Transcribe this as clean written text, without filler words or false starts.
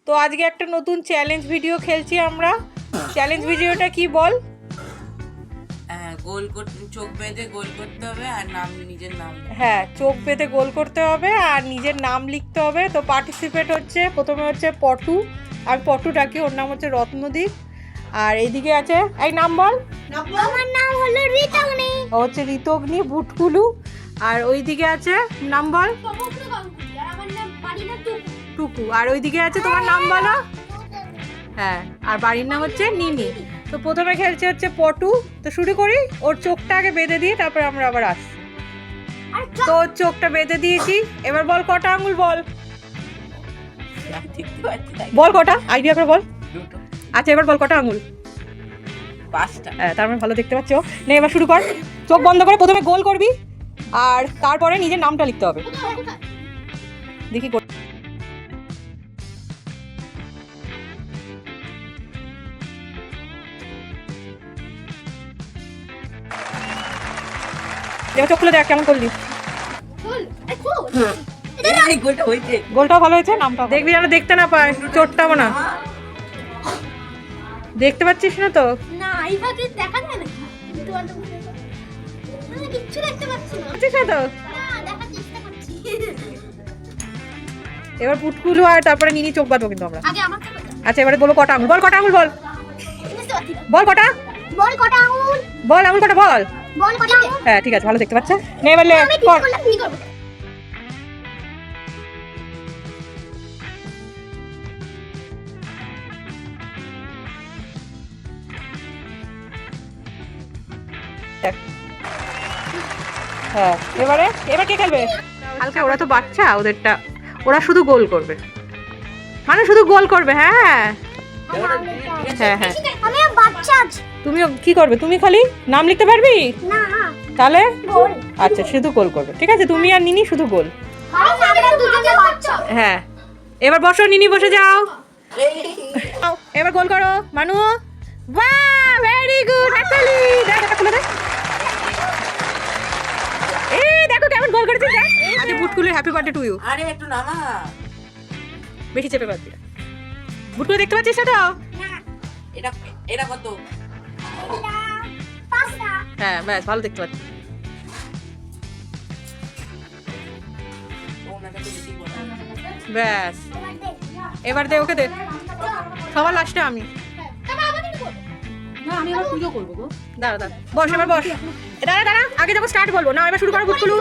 তো আজকে একটা নতুন চ্যালেঞ্জ ভিডিও খেলছি আমরা। চ্যালেঞ্জ ভিডিওটা কি বল? গোল চোখ বেঁধে গোল করতে হবে আর নিজের নাম। হ্যাঁ, চোখ বেঁধে গোল করতে হবে আর নিজের নাম লিখতে হবে। তো পার্টিসিপেট হচ্ছে প্রথমে হচ্ছে পটু, আর পটু ডাকি, ওর নাম হচ্ছে রত্নদীপ। আর এইদিকে আছে, এই নাম বল। আমার নাম হলো ঋতগ্নি। ও হচ্ছে ঋতগ্নি বুটকুলু। আর ওইদিকে আছে, নাম বল। আমার নাম পারিনা টুকু। আর ওইদিকে আছে, তোমার নাম বলো। হ্যাঁ, আর বাড়ির নাম হচ্ছে নিনি। তো প্রথমে খেলছে হচ্ছে পটু। তো শুরু করি, ওর চোখটা আগে বেঁধে দিয়ে তারপরে আমরা আবার আসছি। তো ওর চোখটা বেঁধে দিয়েছি। এবার বল কটা আঙুল বল। বল কটা, আইডিয়া করে বল। আচ্ছা এবার বল কটা আঙুল। 5টা। হ্যাঁ, তার মানে ভালো দেখতে পাচ্ছ। নে এবার শুরু কর। চোখ বন্ধ করে প্রথমে গোল করবি আর তারপরে নিজের নামটা লিখতে হবে। দেখি চোখ খুলে দেখ কেমন করলি। গোলটাও ভালো হয়েছে, নামটা দেখবি যেন দেখতে না পায়, চোটটাও না। দেখতে পাচ্ছিস না তো? না, এইভাবে দেখা যায় না। আমি কিচ্ছু দেখতে পাচ্ছি না। পাচ্ছিস না তো? না, দেখার চেষ্টা করছি। এবার পুটকুলু আর তারপরে নিনি চোখ বাঁধবো কিন্তু আমরা। আগে আমার থেকে। আচ্ছা এবারে বলবো কটা আঙুল। বল কটা আঙুল বল। বুঝতে পারছি না। বল কটা। বল কটা আঙুল? বল আঙুল কটা বল। বল কটা আঙুল? হ্যাঁ ঠিক আছে, ভালো দেখতে পাচ্ছে। নে এবার লে আমি ঠিক কর। করলাম, কি করব? হ্যাঁ এবার কে খেলবে? হালকা, ওরা তো বাচ্চা, ওদেরটা ওরা শুধু গোল করবে, মানে শুধু গোল করবে। হ্যাঁ হ্যাঁ হ্যাঁ, আমি বাচ্চা আছি। তুমিও কি করবে? তুমি খালি নাম লিখতে পারবি না, তাহলে? গোল। আচ্ছা শুধু গোল করবে, ঠিক আছে। তুমি আর নিনি শুধু গোল। আমরা দুজনে বাচ্চা। হ্যাঁ এবার বসো, নিনি বসে যাও। এবার গোল করো মানু। বাহ, ভেরি গুড হাততালি। দেখ এটা খুলে দে। এই দেখো কেমন গোল করেছিস। দেখ আজকে বুটকুলু হ্যাপি বার্থডে টু ইউ। আরে একটু নামা। বেশি চেপে পাচ্ছি না। বুটকুলু দেখতে পাচ্ছিস না তো? এটা এটা কত? পাঁচটা। হ্যাঁ ব্যাস, ভালো দেখতে পাচ্ছি। ওনাটা তো বেশি বড়। ব্যাস এবার দে, ওকে দে। সবার লাস্টে আমি। না, আমি আবার পুজো করব গো। দাঁড়া বস, এবার বস। দাঁড়া আগে যখন স্টার্ট বলবো না, এবার শুরু করো বুটকুলু।